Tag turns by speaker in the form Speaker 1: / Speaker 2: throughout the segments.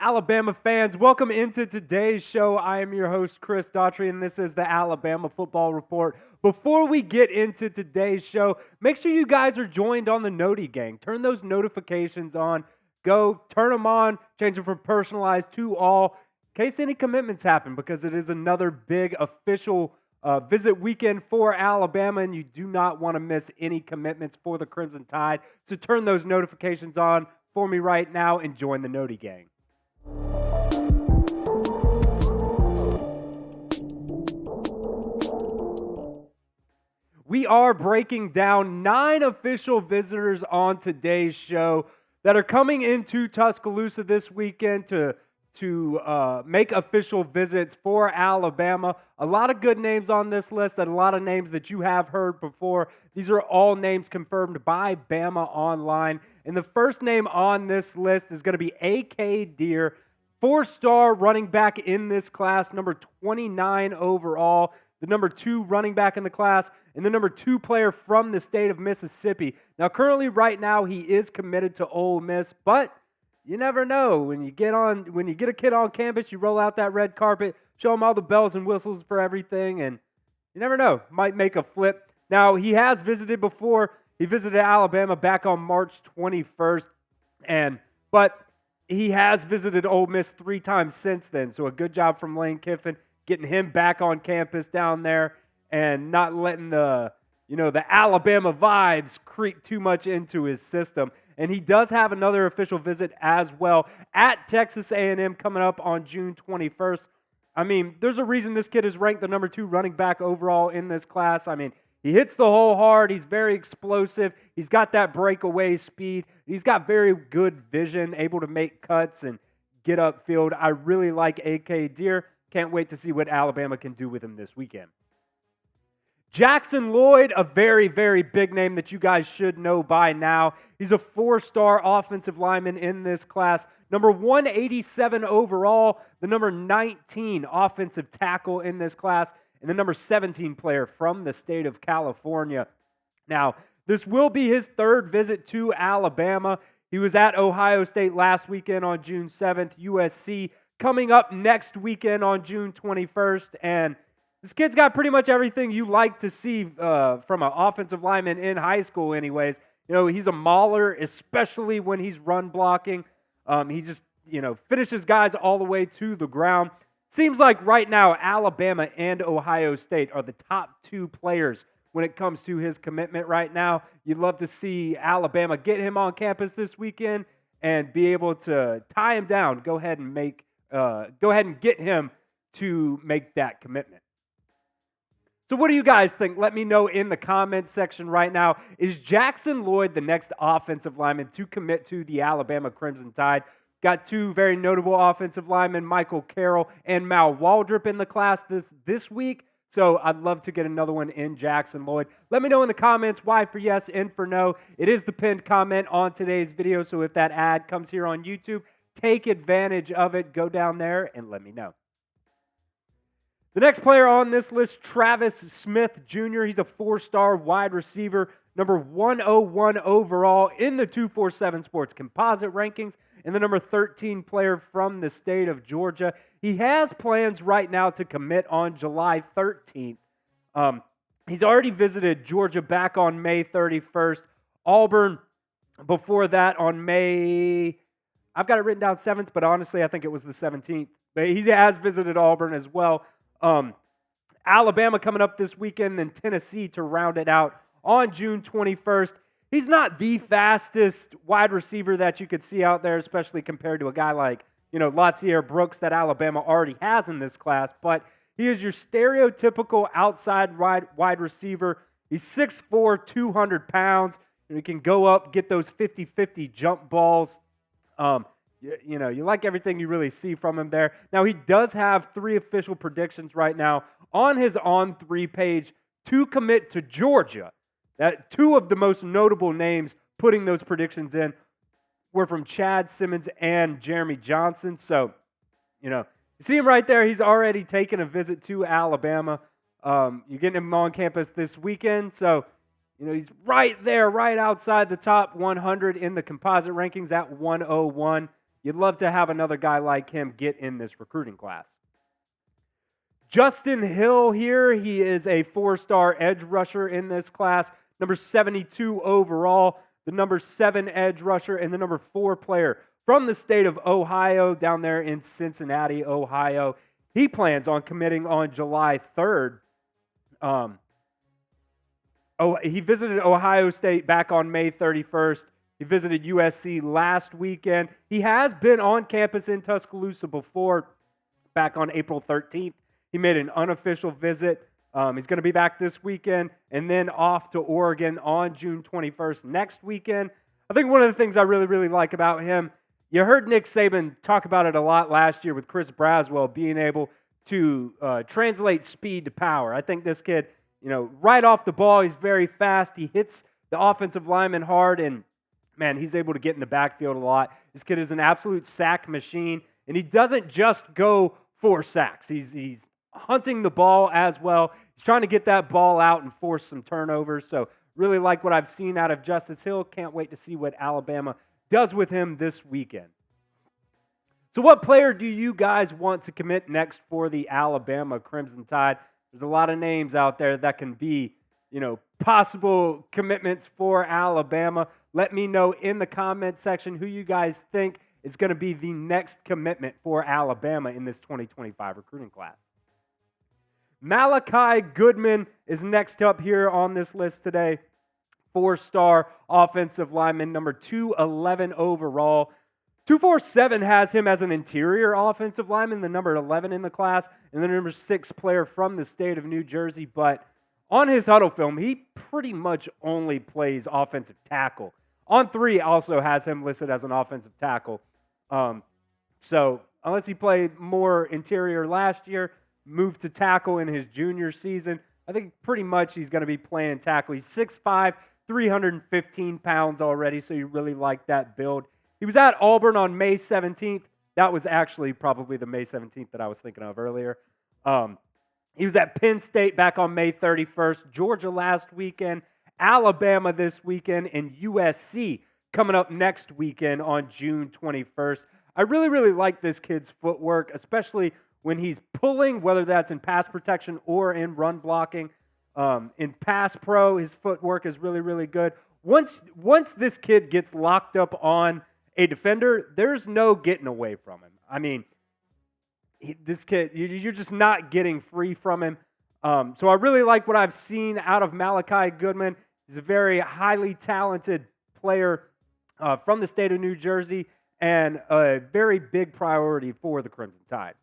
Speaker 1: Alabama fans, welcome into today's show. I am your host, Chris Daughtery, and this is the Alabama Football Report. Before we get into today's show, make sure you guys are joined on the Noti Gang. Turn those notifications on. Go turn them on, change them from personalized to all, in case any commitments happen, because it is another big official visit weekend for Alabama, and you do not want to miss any commitments for the Crimson Tide. So turn those notifications on for me right now and join the Noti Gang. We are breaking down 9 official visitors on today's show that are coming into Tuscaloosa this weekend to make official visits for Alabama. A lot of good names on this list and a lot of names that you have heard before. These are all names confirmed by Bama Online. And the first name on this list is going to be Akylin Dear, 4-star running back in this class, number 29 overall, the number 2 running back in the class, and the number 2 player from the state of Mississippi. Now, currently, right now, he is committed to Ole Miss, but you never know. When you get a kid on campus, you roll out that red carpet, show him all the bells and whistles for everything, and you never know, might make a flip. Now, he has visited before. He visited Alabama back on March 21st, but he has visited Ole Miss 3 times since then. So a good job from Lane Kiffin getting him back on campus down there and not letting the Alabama vibes creep too much into his system. And he does have another official visit as well at Texas A&M coming up on June 21st. I mean, there's a reason this kid is ranked the number 2 running back overall in this class. I mean, he hits the hole hard. He's very explosive. He's got that breakaway speed. He's got very good vision, able to make cuts and get upfield. I really like Akylin Dear. Can't wait to see what Alabama can do with him this weekend. Jackson Lloyd, a very, very big name that you guys should know by now. He's a 4-star offensive lineman in this class. Number 187 overall, the number 19 offensive tackle in this class, and the number 17 player from the state of California. Now, this will be his 3rd visit to Alabama. He was at Ohio State last weekend on June 7th, USC coming up next weekend on June 21st, and this kid's got pretty much everything you like to see from an offensive lineman in high school anyways. You know, he's a mauler, especially when he's run blocking. He just, finishes guys all the way to the ground. Seems like right now Alabama and Ohio State are the top 2 players when it comes to his commitment right now. You'd love to see Alabama get him on campus this weekend and be able to tie him down. Go ahead and get him to make that commitment. So what do you guys think? Let me know in the comments section right now. Is Jackson Lloyd the next offensive lineman to commit to the Alabama Crimson Tide? Got 2 very notable offensive linemen, Michael Carroll and Mal Waldrop, in the class this week. So I'd love to get another one in Jackson Lloyd. Let me know in the comments why for yes and for no. It is the pinned comment on today's video. So if that ad comes here on YouTube, take advantage of it. Go down there and let me know. The next player on this list, Travis Smith Jr. He's a 4-star wide receiver, number 101 overall in the 247 Sports Composite rankings, and the number 13 player from the state of Georgia. He has plans right now to commit on July 13th. He's already visited Georgia back on May 31st, Auburn before that on May, I've got it written down 7th, but honestly I think it was the 17th. But he has visited Auburn as well. Alabama coming up this weekend, then Tennessee to round it out on June 21st. He's not the fastest wide receiver that you could see out there, especially compared to a guy like, Latsier Brooks that Alabama already has in this class, but he is your stereotypical outside wide receiver. He's 6'4", 200 pounds. He can go up, get those 50-50 jump balls. You like everything you really see from him there. Now, he does have 3 official predictions right now on his On3 page to commit to Georgia. That 2 of the most notable names putting those predictions in were from Chad Simmons and Jeremy Johnson. So, you see him right there. He's already taken a visit to Alabama. You're getting him on campus this weekend. So, he's right there, right outside the top 100 in the composite rankings at 101. You'd love to have another guy like him get in this recruiting class. Justin Hill here, he is a 4-star edge rusher in this class, number 72 overall, the number 7 edge rusher, and the number 4 player from the state of Ohio down there in Cincinnati, Ohio. He plans on committing on July 3rd. He visited Ohio State back on May 31st. He visited USC last weekend. He has been on campus in Tuscaloosa before, back on April 13th. He made an unofficial visit. He's going to be back this weekend and then off to Oregon on June 21st next weekend. I think one of the things I really, really like about him, you heard Nick Saban talk about it a lot last year with Chris Braswell being able to translate speed to power. I think this kid, right off the ball, he's very fast. He hits the offensive lineman hard, and, man, he's able to get in the backfield a lot. This kid is an absolute sack machine, and he doesn't just go for sacks. He's hunting the ball as well. He's trying to get that ball out and force some turnovers. So really like what I've seen out of Justice Hill. Can't wait to see what Alabama does with him this weekend. So what player do you guys want to commit next for the Alabama Crimson Tide? There's a lot of names out there that can be, possible commitments for Alabama. Let me know in the comment section who you guys think is going to be the next commitment for Alabama in this 2025 recruiting class. Malachi Goodman is next up here on this list today. 4-star offensive lineman, number 211 overall. 247 has him as an interior offensive lineman, the number 11 in the class, and the number 6 player from the state of New Jersey. But on his huddle film, he pretty much only plays offensive tackle. On 3 also has him listed as an offensive tackle. So unless he played more interior last year, moved to tackle in his junior season, I think pretty much he's going to be playing tackle. He's 6'5", 315 pounds already, so you really like that build. He was at Auburn on May 17th. That was actually probably the May 17th that I was thinking of earlier. He was at Penn State back on May 31st, Georgia last weekend, Alabama this weekend, and USC coming up next weekend on June 21st. I really, really like this kid's footwork, especially when he's pulling, whether that's in pass protection or in run blocking. In pass pro, his footwork is really, really good. Once this kid gets locked up on a defender, there's no getting away from him. I mean, this kid, you're just not getting free from him. So I really like what I've seen out of Malachi Goodman. He's a very highly talented player from the state of New Jersey and a very big priority for the Crimson Tide.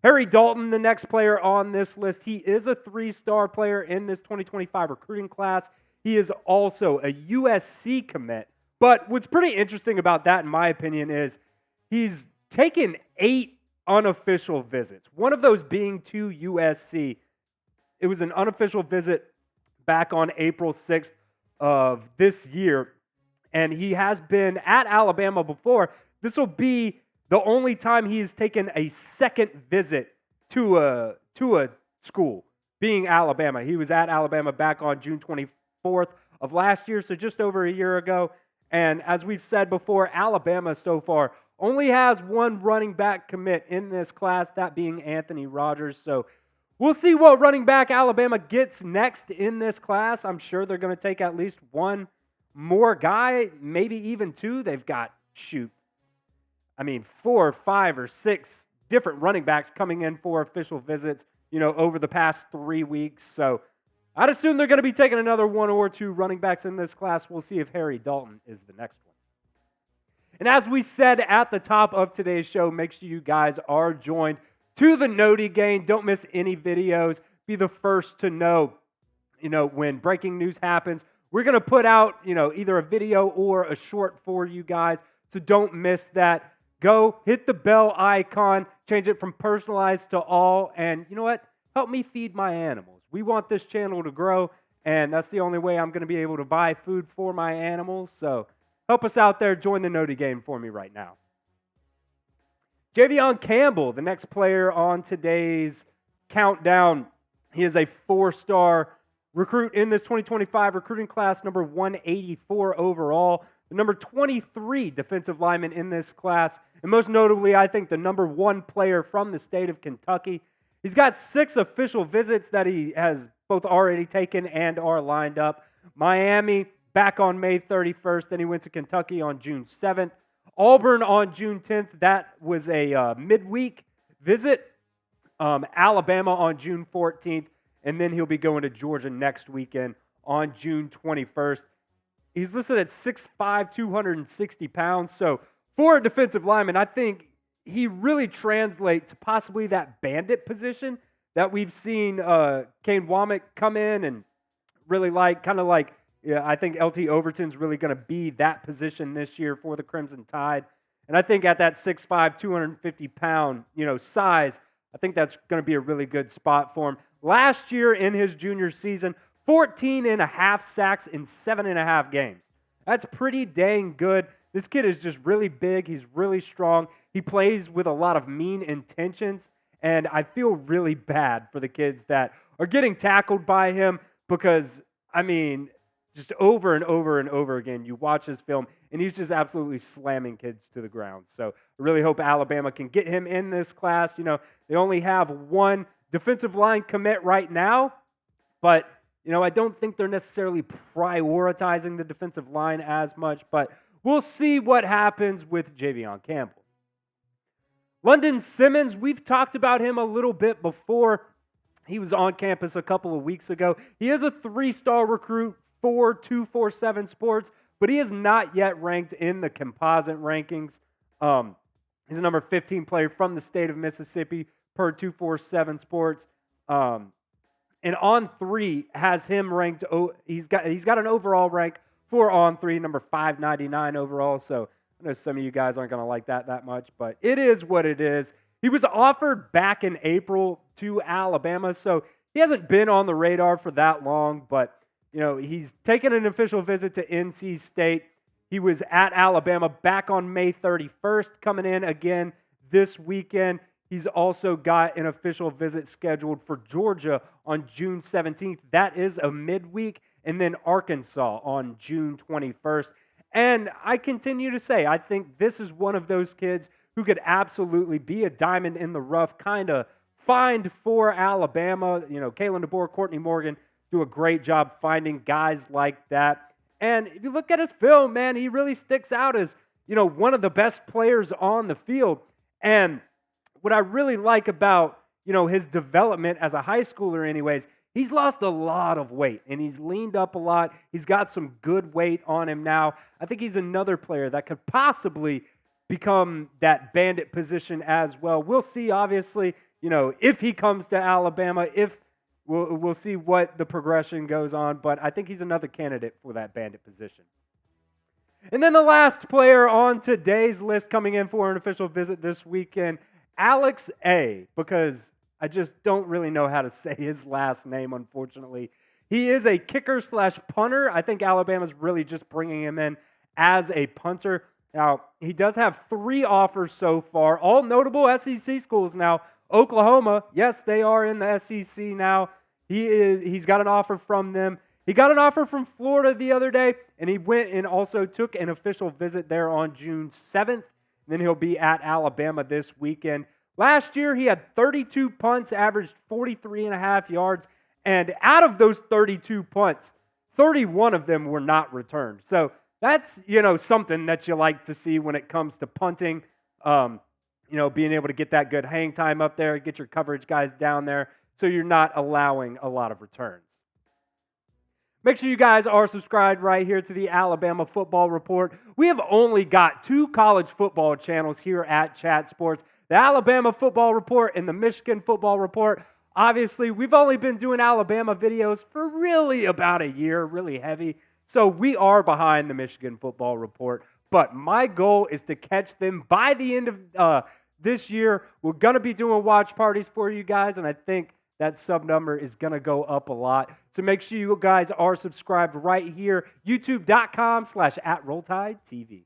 Speaker 1: Harry Dalton, the next player on this list, he is a 3-star player in this 2025 recruiting class. He is also a USC commit. But what's pretty interesting about that, in my opinion, is he's taken 8 unofficial visits. One of those being to USC. It was an unofficial visit back on April 6th of this year. And he has been at Alabama before. This will be the only time he has taken a second visit to a school, being Alabama. He was at Alabama back on June 24th of last year, so just over a year ago. And as we've said before, Alabama so far only has one running back commit in this class, that being Anthony Rogers. So we'll see what running back Alabama gets next in this class. I'm sure they're going to take at least one more guy, maybe even 2. They've got, 4 or 5 or 6 different running backs coming in for official visits, over the past 3 weeks. So I'd assume they're going to be taking another 1 or 2 running backs in this class. We'll see if Harry Dalton is the next one. And as we said at the top of today's show, make sure you guys are joined to the Noti Gang. Don't miss any videos. Be the first to know, when breaking news happens. We're going to put out, either a video or a short for you guys. So don't miss that. Go hit the bell icon, change it from personalized to all, and you know what? Help me feed my animals. We want this channel to grow, and that's the only way I'm going to be able to buy food for my animals. So help us out there. Join the Noti Game for me right now. Javion Campbell, the next player on today's countdown. He is a 4-star recruit in this 2025 recruiting class, number 184 overall, the number 23 defensive lineman in this class, and most notably, I think the number 1 player from the state of Kentucky. He's got 6 official visits that he has both already taken and are lined up. Miami back on May 31st, then he went to Kentucky on June 7th. Auburn on June 10th, that was a midweek visit. Alabama on June 14th, and then he'll be going to Georgia next weekend on June 21st. He's listed at 6'5", 260 pounds. So for a defensive lineman, I think he really translates to possibly that bandit position that we've seen Kane Womack come in and really I think LT Overton's really going to be that position this year for the Crimson Tide. And I think at that 6'5", 250-pound, size, I think that's going to be a really good spot for him. Last year in his junior season, 14.5 sacks in 7.5 games. That's pretty dang good. This kid is just really big. He's really strong. He plays with a lot of mean intentions, and I feel really bad for the kids that are getting tackled by him because, just over and over and over again, you watch his film, and he's just absolutely slamming kids to the ground. So I really hope Alabama can get him in this class. They only have 1 defensive line commit right now, but, I don't think they're necessarily prioritizing the defensive line as much, but we'll see what happens with Javion Campbell. London Simmons, we've talked about him a little bit before. He was on campus a couple of weeks ago. He is a 3-star recruit for 247 Sports, but he is not yet ranked in the composite rankings. He's a number 15 player from the state of Mississippi per 247 Sports. And On3 has him ranked. He's got an overall rank for On3, number 599 overall. So I know some of you guys aren't going to like that much, but it is what it is. He was offered back in April to Alabama, so he hasn't been on the radar for that long, but he's taken an official visit to NC State. He was at Alabama back on May 31st, coming in again this weekend. He's also got an official visit scheduled for Georgia on June 17th. That is a midweek, and then Arkansas on June 21st. And I continue to say, I think this is one of those kids who could absolutely be a diamond in the rough kind of find for Alabama. Kalen DeBoer, Courtney Morgan do a great job finding guys like that. And if you look at his film, man, he really sticks out as, one of the best players on the field. And what I really like about, his development as a high schooler anyways, he's lost a lot of weight, and he's leaned up a lot. He's got some good weight on him now. I think he's another player that could possibly become that bandit position as well. We'll see, obviously, if he comes to Alabama, if we'll see what the progression goes on, but I think he's another candidate for that bandit position. And then the last player on today's list coming in for an official visit this weekend, Alex A., because I just don't really know how to say his last name, unfortunately. He is a kicker/punter. I think Alabama's really just bringing him in as a punter. Now, he does have 3 offers so far, all notable SEC schools now. Oklahoma, yes, they are in the SEC now. He's got an offer from them. He got an offer from Florida the other day, and he went and also took an official visit there on June 7th. Then he'll be at Alabama this weekend. Last year, he had 32 punts, averaged 43.5 yards, and out of those 32 punts, 31 of them were not returned. So that's, something that you like to see when it comes to punting. Being able to get that good hang time up there, get your coverage guys down there, so you're not allowing a lot of returns. Make sure you guys are subscribed right here to the Alabama Football Report. We have only got 2 college football channels here at Chat Sports, the Alabama Football Report and the Michigan Football Report. Obviously, we've only been doing Alabama videos for really about a year, really heavy. So we are behind the Michigan Football Report. But my goal is to catch them by the end of this year. We're going to be doing watch parties for you guys, and I think that sub number is going to go up a lot. So make sure you guys are subscribed right here, youtube.com/@RollTideTV.